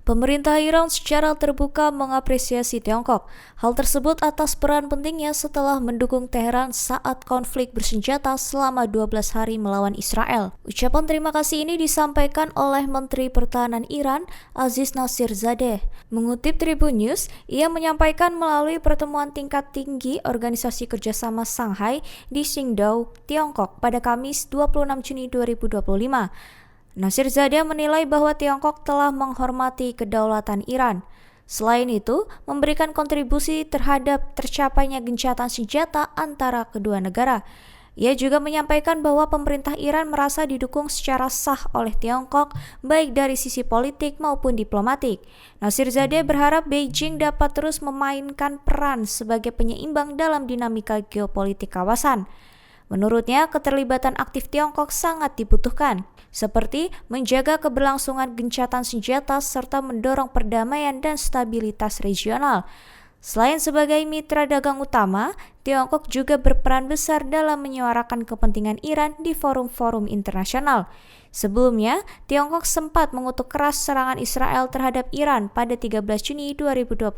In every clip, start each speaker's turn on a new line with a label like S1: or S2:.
S1: Pemerintah Iran secara terbuka mengapresiasi Tiongkok. Hal tersebut atas peran pentingnya setelah mendukung Teheran saat konflik bersenjata selama 12 hari melawan Israel. Ucapan terima kasih ini disampaikan oleh Menteri Pertahanan Iran, Aziz Nasirzadeh. Mengutip Tribun News, ia menyampaikan melalui pertemuan tingkat tinggi Organisasi Kerjasama Shanghai di Qingdao, Tiongkok pada Kamis 26 Juni 2025. Nasirzadeh menilai bahwa Tiongkok telah menghormati kedaulatan Iran. Selain itu, memberikan kontribusi terhadap tercapainya gencatan senjata antara kedua negara. Ia juga menyampaikan bahwa pemerintah Iran merasa didukung secara sah oleh Tiongkok, baik dari sisi politik maupun diplomatik. Nasirzadeh berharap Beijing dapat terus memainkan peran sebagai penyeimbang dalam dinamika geopolitik kawasan. Menurutnya, keterlibatan aktif Tiongkok sangat dibutuhkan, seperti menjaga keberlangsungan gencatan senjata serta mendorong perdamaian dan stabilitas regional. Selain sebagai mitra dagang utama, Tiongkok juga berperan besar dalam menyuarakan kepentingan Iran di forum-forum internasional. Sebelumnya, Tiongkok sempat mengutuk keras serangan Israel terhadap Iran pada 13 Juni 2025.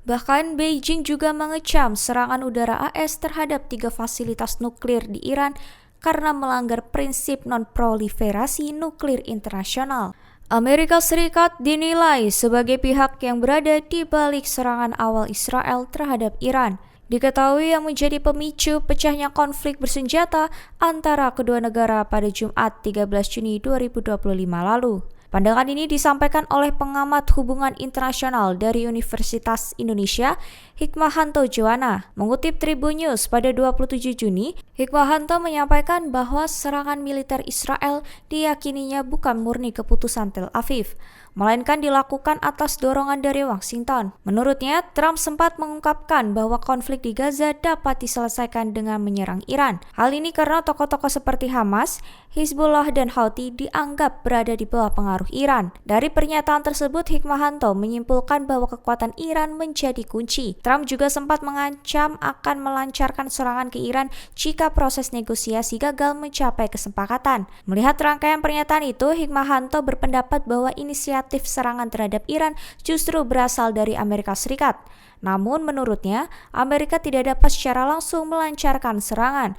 S1: Bahkan Beijing juga mengecam serangan udara AS terhadap 3 fasilitas nuklir di Iran karena melanggar prinsip non-proliferasi nuklir internasional. Amerika Serikat dinilai sebagai pihak yang berada di balik serangan awal Israel terhadap Iran. Diketahui yang menjadi pemicu pecahnya konflik bersenjata antara kedua negara pada Jumat 13 Juni 2025 lalu. Pandangan ini disampaikan oleh pengamat hubungan internasional dari Universitas Indonesia, Hikmahanto Juwana. Mengutip Tribun News pada 27 Juni, Hikmahanto menyampaikan bahwa serangan militer Israel diyakininya bukan murni keputusan Tel Aviv, melainkan dilakukan atas dorongan dari Washington. Menurutnya, Trump sempat mengungkapkan bahwa konflik di Gaza dapat diselesaikan dengan menyerang Iran. Hal ini karena tokoh-tokoh seperti Hamas, Hizbullah, dan Houthi dianggap berada di bawah pengaruh Iran. Dari pernyataan tersebut, Hikmahanto menyimpulkan bahwa kekuatan Iran menjadi kunci. Trump juga sempat mengancam akan melancarkan serangan ke Iran jika proses negosiasi gagal mencapai kesepakatan. Melihat rangkaian pernyataan itu, Hikmahanto berpendapat bahwa inisiatif serangan terhadap Iran justru berasal dari Amerika Serikat. Namun menurutnya, Amerika tidak dapat secara langsung melancarkan serangan.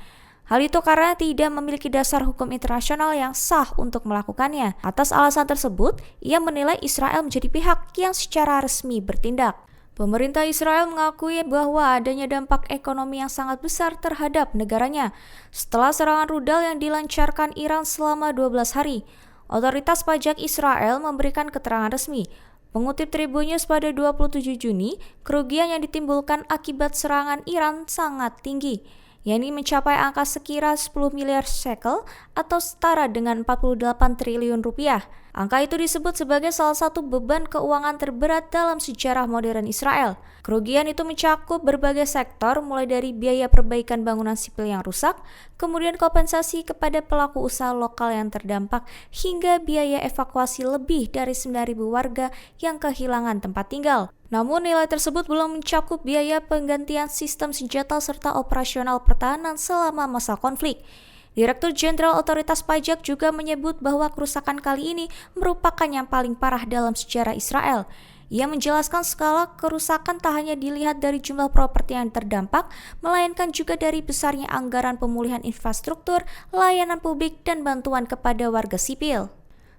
S1: Hal itu karena tidak memiliki dasar hukum internasional yang sah untuk melakukannya. Atas alasan tersebut, ia menilai Israel menjadi pihak yang secara resmi bertindak. Pemerintah Israel mengakui bahwa adanya dampak ekonomi yang sangat besar terhadap negaranya setelah serangan rudal yang dilancarkan Iran selama 12 hari. Otoritas pajak Israel memberikan keterangan resmi. Mengutip Tribun News pada 27 Juni, kerugian yang ditimbulkan akibat serangan Iran sangat tinggi, yakni mencapai angka sekira 10 miliar shekel atau setara dengan 48 triliun rupiah. Angka itu disebut sebagai salah satu beban keuangan terberat dalam sejarah modern Israel. Kerugian itu mencakup berbagai sektor, mulai dari biaya perbaikan bangunan sipil yang rusak, kemudian kompensasi kepada pelaku usaha lokal yang terdampak, hingga biaya evakuasi lebih dari 9.000 warga yang kehilangan tempat tinggal. Namun nilai tersebut belum mencakup biaya penggantian sistem senjata serta operasional pertahanan selama masa konflik. Direktur Jenderal Otoritas Pajak juga menyebut bahwa kerusakan kali ini merupakan yang paling parah dalam sejarah Israel. Ia menjelaskan skala kerusakan tak hanya dilihat dari jumlah properti yang terdampak, melainkan juga dari besarnya anggaran pemulihan infrastruktur, layanan publik, dan bantuan kepada warga sipil.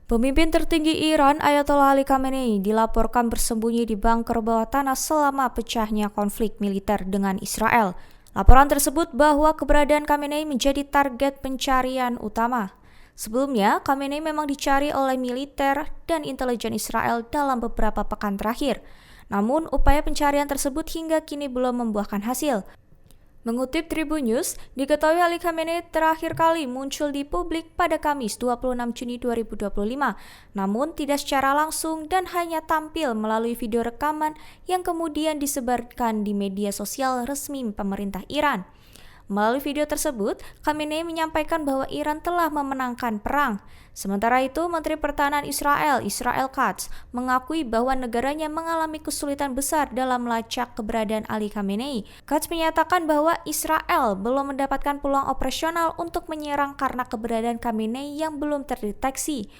S1: Pemimpin tertinggi Iran, Ayatollah Ali Khamenei, dilaporkan bersembunyi di bunker bawah tanah selama pecahnya konflik militer dengan Israel. Laporan tersebut bahwa keberadaan Khamenei menjadi target pencarian utama. Sebelumnya, Khamenei memang dicari oleh militer dan intelijen Israel dalam beberapa pekan terakhir. Namun, upaya pencarian tersebut hingga kini belum membuahkan hasil. Mengutip Tribun News, diketahui Ali Khamenei terakhir kali muncul di publik pada Kamis 26 Juni 2025, namun tidak secara langsung dan hanya tampil melalui video rekaman yang kemudian disebarkan di media sosial resmi pemerintah Iran. Melalui video tersebut, Khamenei menyampaikan bahwa Iran telah memenangkan perang. Sementara itu, Menteri Pertahanan Israel, Israel Katz, mengakui bahwa negaranya mengalami kesulitan besar dalam melacak keberadaan Ali Khamenei. Katz menyatakan bahwa Israel belum mendapatkan peluang operasional untuk menyerang karena keberadaan Khamenei yang belum terdeteksi.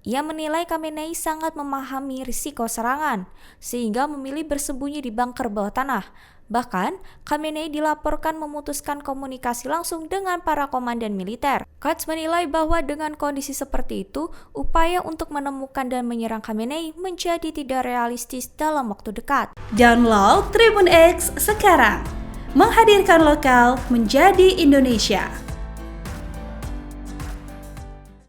S1: Ia menilai Khamenei sangat memahami risiko serangan, sehingga memilih bersembunyi di bunker bawah tanah. Bahkan, Khamenei dilaporkan memutuskan komunikasi langsung dengan para komandan militer. Quds menilai bahwa dengan kondisi seperti itu, upaya untuk menemukan dan menyerang Khamenei menjadi tidak realistis dalam waktu dekat.
S2: Download Tribun X sekarang, menghadirkan lokal menjadi Indonesia.